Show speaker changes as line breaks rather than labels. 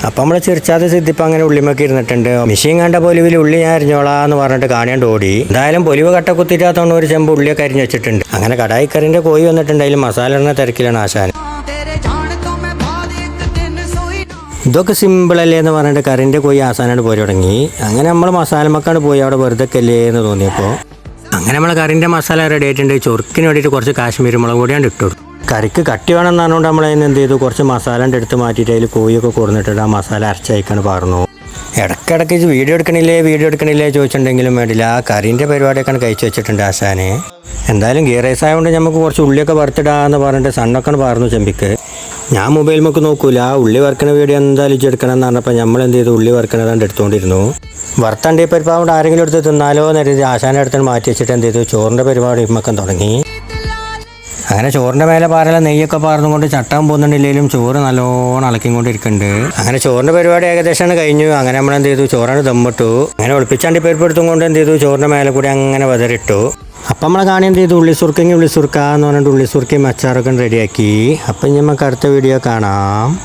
അപ്പം നമ്മൾ ചിരിച്ചാതെ സിദ്ധിപ്പം അങ്ങനെ ഉള്ളിമൊക്കെ ഇരുന്നിട്ടുണ്ട്. മെഷീൻ കണ്ട പൊലിവിൽ ഉള്ളി ഞാൻ അരിഞ്ഞോളാന്ന് പറഞ്ഞിട്ട് കാണിയാണ്ട് ഓടി. എന്തായാലും പൊലിവ് കട്ട കുത്തിയിട്ട് 90 ചെമ്പ് ഉള്ളിയൊക്കെ അരിഞ്ഞ് വെച്ചിട്ടുണ്ട്. അങ്ങനെ കടായിക്കറിൻ്റെ കോഴി വന്നിട്ടുണ്ട്. അതിൽ മസാല ഇടുന്ന തിരക്കിലാണ് ആശാൻ. ഇതൊക്കെ സിമ്പിളല്ലേ എന്ന് പറഞ്ഞിട്ട് കറിൻ്റെ കോഴി ആസാനായിട്ട് പോയി തുടങ്ങി. അങ്ങനെ നമ്മൾ മസാലമക്കാണ്ട് പോയി അവിടെ വെറുതെ അല്ലേ എന്ന് തോന്നിയപ്പോൾ അങ്ങനെ നമ്മൾ കറിൻ്റെ മസാല റെഡി ആയിട്ടുണ്ട്. ചൊറുക്കിന് വേണ്ടിയിട്ട് കുറച്ച് കാശ്മീരി മുളക് പൊടിയാണ്ട് ഇട്ടു. കറിക്ക് കട്ടി വേണമെന്ന് പറഞ്ഞുകൊണ്ട് നമ്മൾ അതിന് എന്ത് ചെയ്തു, കുറച്ച് മസാലൻ്റെ എടുത്ത് മാറ്റിയിട്ട് അതിൽ കോഴിയൊക്കെ കൊടുത്തിട്ട് ആ മസാല അരച്ചയക്കാണ് പറഞ്ഞു. ഇടയ്ക്കിടയ്ക്ക് വീഡിയോ എടുക്കണില്ലേ ചോദിച്ചിട്ടുണ്ടെങ്കിലും വേണ്ടില്ല, ആ കറീൻ്റെ പരിപാടിയൊക്കെയാണ് കഴിച്ചു വെച്ചിട്ടുണ്ട് ആശാന്. എന്തായാലും ഗീ റൈസ് ആയതുകൊണ്ട് നമുക്ക് കുറച്ച് ഉള്ളിയൊക്കെ വറുത്തിടാന്ന് പറഞ്ഞിട്ട് സണ്ണൊക്കെ പറഞ്ഞു ചെമ്പിക്ക്. ഞാൻ മൊബൈൽ നമുക്ക് നോക്കൂല, ഉള്ളി വറുക്കണ വീഡിയോ എന്തായാലും എടുക്കണം എന്ന് പറഞ്ഞപ്പോൾ നമ്മൾ എന്ത് ചെയ്തു, ഉള്ളി വറുക്കണതാണ്ട് എടുത്തുകൊണ്ടിരുന്നു. വറുത്തണ്ടി പരിപാടി ആരെങ്കിലും എടുത്ത് തിന്നാലോ എന്നരുത് ആശാൻ്റെ അടുത്ത് മാറ്റി വെച്ചിട്ട് എന്ത് ചെയ്തു, ചോറിൻ്റെ പരിപാടി ഇമ്മക്കം തുടങ്ങി. അങ്ങനെ ചോറിൻ്റെ മേലെ പാരല നെയ്യൊക്കെ പാർന്നുകൊണ്ട് ചട്ടാൻ പോകുന്നുണ്ടെങ്കിലും ചോറ് നല്ലോണം ഇളക്കിക്കൊണ്ടിരിക്കുന്നുണ്ട്. അങ്ങനെ ചോറിൻ്റെ പരിപാടി ഏകദേശമാണ് കഴിഞ്ഞു. അങ്ങനെ നമ്മൾ എന്ത് ചെയ്തു, ചോറാണ് ദമ്മിട്ടു. അങ്ങനെ ഒളിപ്പിച്ചാണ്ടി പരിപ്പെടുത്തും കൊണ്ട് എന്ത് ചെയ്തു, ചോറിൻ്റെ മേലെ കൂടി അങ്ങനെ വതറിട്ടു. അപ്പം നമ്മളെ കാണി എന്ത് ചെയ്തു, ഉള്ളിസുർക്കെങ്കിൽ ഉള്ളിസുർക്ക എന്ന് പറഞ്ഞിട്ട് ഉള്ളിസുർക്കയും അച്ചാറൊക്കെ റെഡിയാക്കി. അപ്പം നമുക്ക് അടുത്ത വീഡിയോ കാണാം.